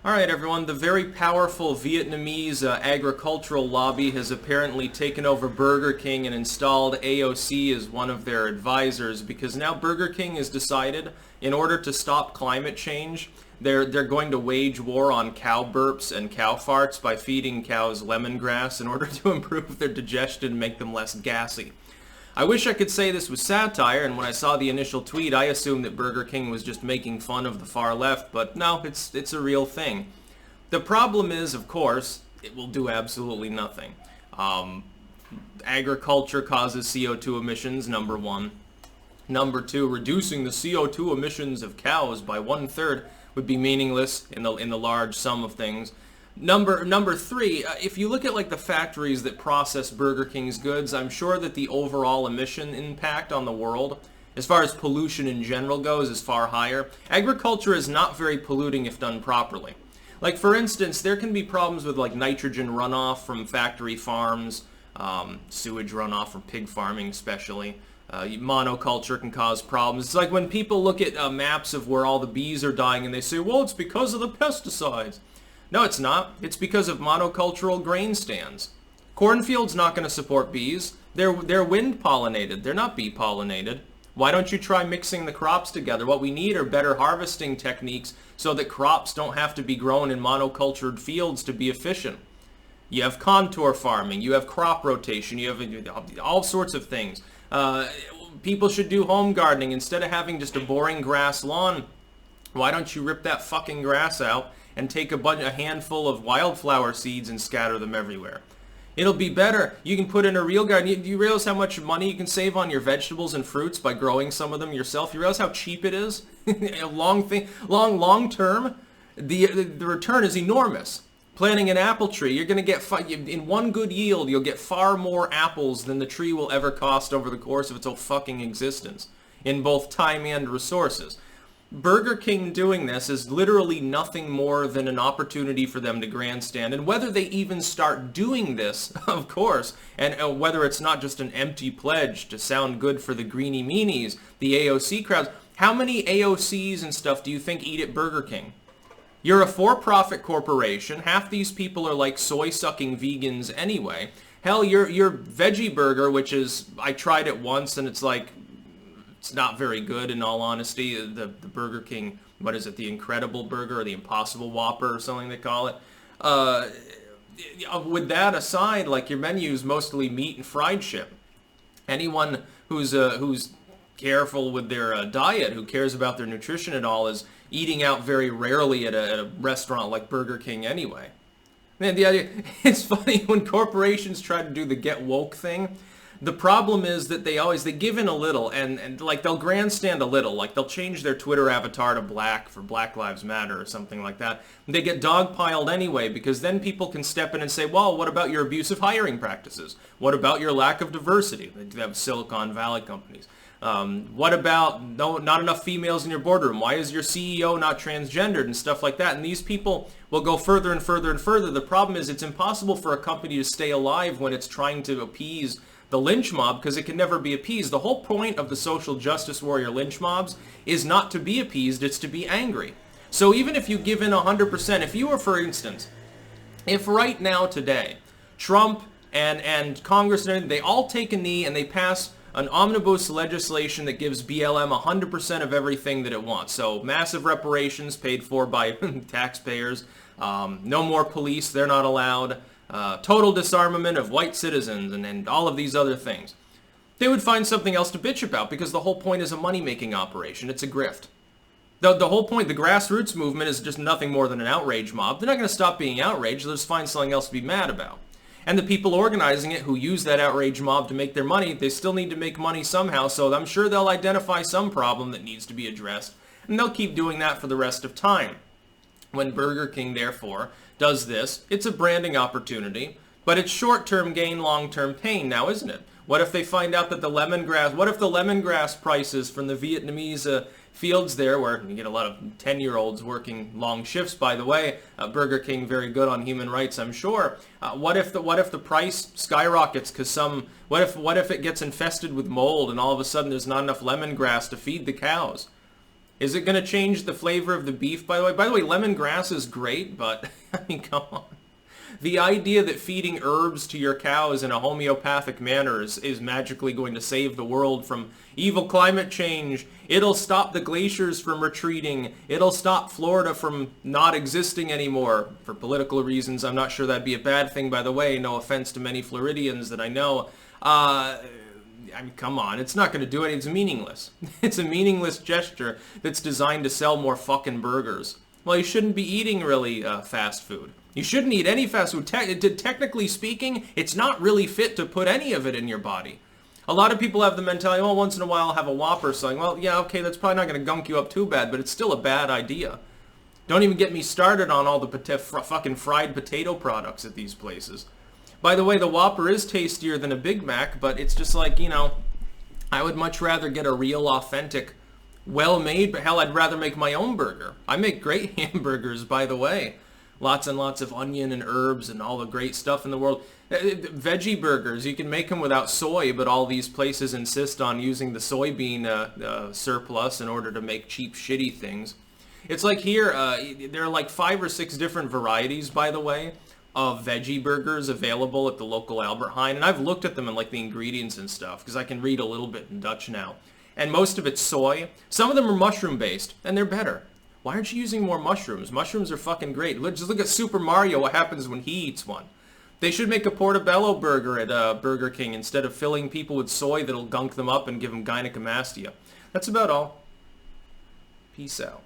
Alright everyone, the very powerful Vietnamese agricultural lobby has apparently taken over Burger King and installed AOC as one of their advisors because now Burger King has decided in order to stop climate change, they're going to wage war on cow burps and cow farts by feeding cows lemongrass in order to improve their digestion and make them less gassy. I wish I could say this was satire, and when I saw the initial tweet, I assumed that Burger King was just making fun of the far left, but no, it's a real thing. The problem is, of course, it will do absolutely nothing. Agriculture causes CO2 emissions, number one. Number two, reducing the CO2 emissions of cows by 1/3 would be meaningless in the large sum of things. Number three, if you look at like the factories that process Burger King's goods, I'm sure that the overall emission impact on the world, as far as pollution in general goes, is far higher. Agriculture is not very polluting if done properly. Like for instance, there can be problems with like nitrogen runoff from factory farms, sewage runoff from pig farming especially. Monoculture can cause problems. It's like when people look at maps of where all the bees are dying and they say, well, it's because of the pesticides. No, it's not. It's because of monocultural grain stands. Cornfield's not going to support bees. They're wind pollinated. They're not bee pollinated. Why don't you try mixing the crops together? What we need are better harvesting techniques so that crops don't have to be grown in monocultured fields to be efficient. You have contour farming. You have crop rotation. You have all sorts of things. People should do home gardening instead of having just a boring grass lawn. Why don't you rip that fucking grass out and take a handful of wildflower seeds and scatter them everywhere? It'll be better. You can put in a real garden. You realize how much money you can save on your vegetables and fruits by growing some of them yourself? You realize how cheap it is? long term, the return is enormous. Planting an apple tree, you're going to get, in one good yield, you'll get far more apples than the tree will ever cost over the course of its whole fucking existence, in both time and resources. Burger King doing this is literally nothing more than an opportunity for them to grandstand. And whether they even start doing this, of course, and whether it's not just an empty pledge to sound good for the greenie meanies, the AOC crowds, how many AOCs and stuff do you think eat at Burger King? You're a for-profit corporation. Half these people are like soy-sucking vegans anyway. Hell, your veggie burger, which is, I tried it once and it's like, it's not very good in all honesty. The Burger King, what is it, the Incredible Burger or the Impossible Whopper or something they call it. With that aside, like your menu is mostly meat and fried shit. Anyone who's careful with their diet, who cares about their nutrition at all, is eating out very rarely at a restaurant like Burger King anyway. Man, the idea, it's funny when corporations try to do the get woke thing. The problem is that they give in a little and like they'll grandstand a little, like they'll change their Twitter avatar to black for Black Lives Matter or something like that. And they get dogpiled anyway because then people can step in and say, well, what about your abusive hiring practices? What about your lack of diversity? They have Silicon Valley companies. What about not enough females in your boardroom? Why is your CEO not transgendered and stuff like that? And these people will go further and further and further. The problem is it's impossible for a company to stay alive when it's trying to appease the lynch mob because it can never be appeased. The whole point of the social justice warrior lynch mobs is not to be appeased, it's to be angry. So even if you give in 100%, if you were, for instance, if right now today, Trump and Congress, they all take a knee and they pass an omnibus legislation that gives BLM 100% of everything that it wants. So massive reparations paid for by taxpayers, no more police, they're not allowed, total disarmament of white citizens, and all of these other things. They would find something else to bitch about because the whole point is a money-making operation. It's a grift. The whole point, the grassroots movement is just nothing more than an outrage mob. They're not going to stop being outraged. They'll just find something else to be mad about. And the people organizing it who use that outrage mob to make their money, they still need to make money somehow, so I'm sure they'll identify some problem that needs to be addressed. And they'll keep doing that for the rest of time. When Burger King, therefore, does this, it's a branding opportunity, but it's short-term gain, long-term pain now, isn't it? What if they find out that the lemongrass prices from the Vietnamese fields there, where you get a lot of 10-year-olds working long shifts, by the way, Burger King very good on human rights, I'm sure. What if the price skyrockets because what if it gets infested with mold and all of a sudden there's not enough lemongrass to feed the cows? Is it going to change the flavor of the beef, by the way? By the way, lemongrass is great, but, I mean, come on. The idea that feeding herbs to your cows in a homeopathic manner is magically going to save the world from evil climate change. It'll stop the glaciers from retreating. It'll stop Florida from not existing anymore. For political reasons, I'm not sure that'd be a bad thing, by the way. No offense to many Floridians that I know. I mean, come on. It's not going to do it. It's meaningless. It's a meaningless gesture that's designed to sell more fucking burgers. Well, you shouldn't be eating really fast food. You shouldn't eat any fast food. Technically speaking, it's not really fit to put any of it in your body. A lot of people have the mentality, well, once in a while I'll have a Whopper or something. Well, yeah, okay, that's probably not going to gunk you up too bad, but it's still a bad idea. Don't even get me started on all the fucking fried potato products at these places. By the way, the Whopper is tastier than a Big Mac, but it's just like, you know, I would much rather get a real, authentic, well-made, but hell, I'd rather make my own burger. I make great hamburgers, by the way. Lots and lots of onion and herbs and all the great stuff in the world. Veggie burgers, you can make them without soy, but all these places insist on using the soybean surplus in order to make cheap, shitty things. It's like here, there are like 5 or 6 different varieties, by the way, of veggie burgers available at the local Albert Heijn. And I've looked at them and like the ingredients and stuff, because I can read a little bit in Dutch now. And most of it's soy. Some of them are mushroom-based, and they're better. Why aren't you using more mushrooms? Mushrooms are fucking great. Just look at Super Mario, what happens when he eats one. They should make a portobello burger at Burger King instead of filling people with soy that'll gunk them up and give them gynecomastia. That's about all. Peace out.